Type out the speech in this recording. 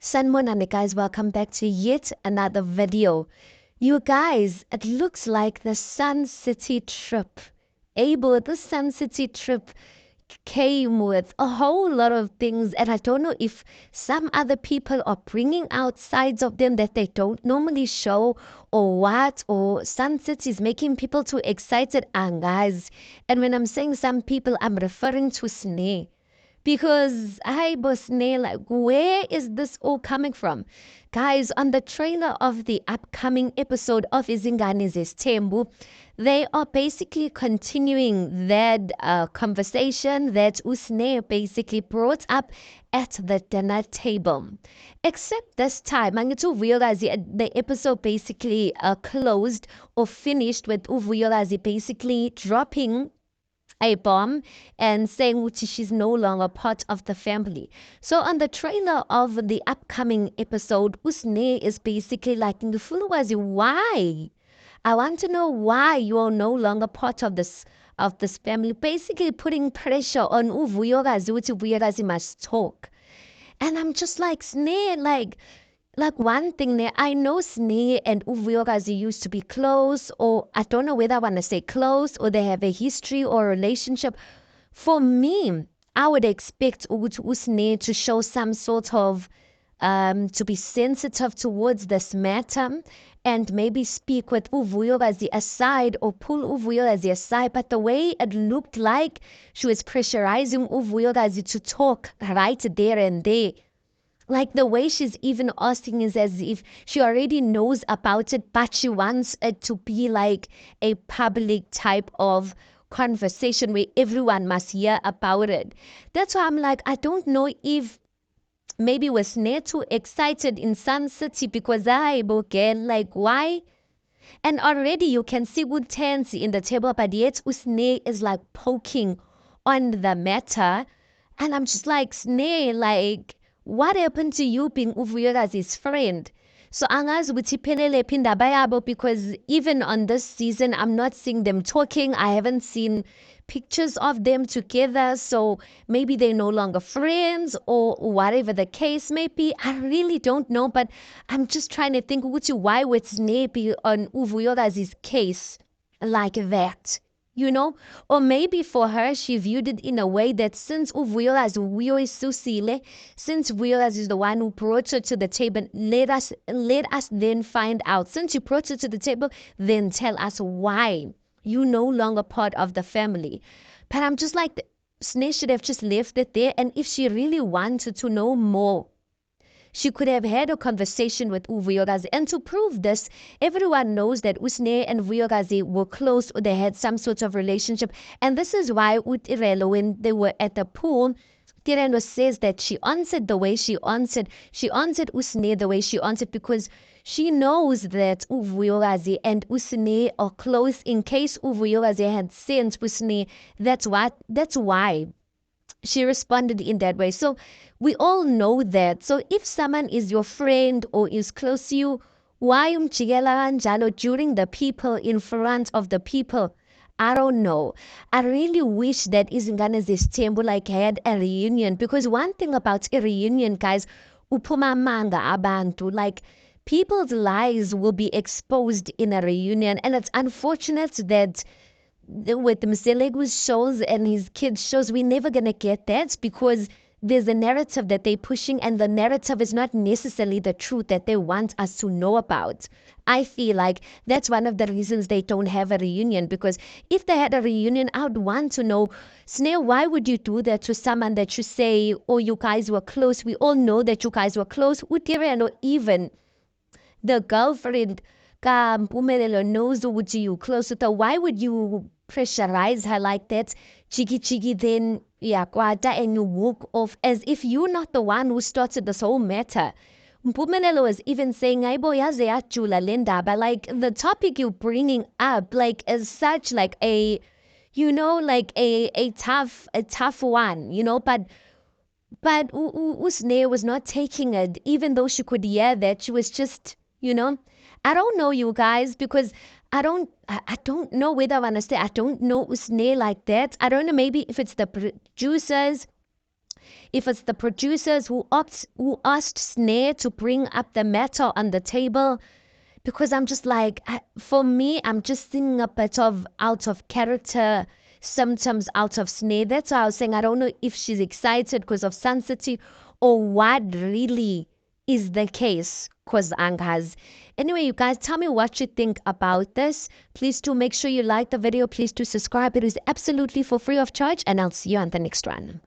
Sanmonane guys, welcome back to yet another video. You guys, it looks like the Sun City trip. Abel, the Sun City trip came with a whole lot of things, and I don't know if some other people are bringing out sides of them that they don't normally show, or what, or Sun City is making people too excited. And guys, and when I'm saying some people, I'm referring to Sneh. Because I was like, where is this all coming from? Guys, on the trailer of the upcoming episode of Izingane Zesthembu, they are basically continuing that conversation that Usne basically brought up at the dinner table. Except this time, I need to realize the episode basically closed or finished with Uvuyolazi basically dropping a bomb and saying which she's no longer part of the family. So on the trailer of the upcoming episode, Usne is basically like, Ndufuluwazi, why? I want to know why you are no longer part of this family. Basically putting pressure on Uvuyokazi, which Uvuyokazi must talk. And I'm just like, Sneh, like one thing there, I know Sneh and Uvuyokazi used to be close, or I don't know whether I want to say close, or they have a history or relationship. For me, I would expect Usne to show some sort of to be sensitive towards this matter and maybe speak with Uvuyokazi aside or pull Uvuyokazi aside. But the way it looked like she was pressurizing Uvuyokazi to talk right there and there. Like the way she's even asking is as if she already knows about it, but she wants it to be like a public type of conversation where everyone must hear about it. That's why I'm like, I don't know if maybe was Sneh too excited in Sun City because I again, like why? And already you can see good tense in the table, but yet Usne is like poking on the matter. And I'm just like, Sneh, like, what happened to you being Uvuyokazi's friend? So angazi ukuthi iphelele phi indaba yabo, because even on this season, I'm not seeing them talking. I haven't seen pictures of them together. So maybe they're no longer friends or whatever the case may be. I really don't know, but I'm just trying to think ukuthi why would Sneh be on Uvuyokazi's case like that? You know, or maybe for her she viewed it in a way that since Uvuyokazi uyoyisusile, since Uvuyokazi is the one who brought her to the table, let us then find out, since you brought her to the table, then tell us why you no longer part of the family. But I'm just like, Sneh should have just left it there, and if she really wanted to know more, she could have had a conversation with Uvuyokazi. And to prove this, everyone knows that Usne and Uvuyokazi were close, or they had some sort of relationship. And this is why Utirelo, when they were at the pool, Tirelo says that she answered the way she answered. She answered Usne the way she answered because she knows that Uvuyokazi and Usne are close. In case Uvuyokazi had sent Usne, that's why she responded in that way. So we all know that. So if someone is your friend or is close to you, why umjikela kanjalo during the people, in front of the people? I don't know. I really wish that Izingane Zesthembu like had a reunion, because one thing about a reunion, guys, uphuma amanga abantu, like people's lives will be exposed in a reunion, and it's unfortunate that with Mselegu's shows and his kids' shows, we're never gonna get that, because there's a narrative that they're pushing, and the narrative is not necessarily the truth that they want us to know about. I feel like that's one of the reasons they don't have a reunion, because if they had a reunion, I would want to know, Snail, why would you do that to someone that you say, oh, you guys were close? We all know that you guys were close. Or even the girlfriend Mpumelelo knows ukuthi you close with her. Why would you pressurize her like that? Chiki then yakwata, and you walk off as if you're not the one who started this whole matter. Mpumelelo was even saying, Aibo yaze yajula lendaba, like the topic you're bringing up, like as such, like like a tough one, but Usne was not taking it, even though she could hear that. She was just, I don't know, you guys, because I don't know whether I want to say I don't know Usne like that. I don't know, maybe if it's the producers, if it's the producers who asked Snare to bring up the matter on the table, because I'm just like, for me, I'm just seeing a bit of out of character symptoms out of Snare. That's why I was saying I don't know if she's excited because of Sun City or what really is the case because Angas. Anyway, you guys, tell me what you think about this. Please do make sure you like the video. Please do subscribe. It is absolutely for free of charge, and I'll see you on the next one.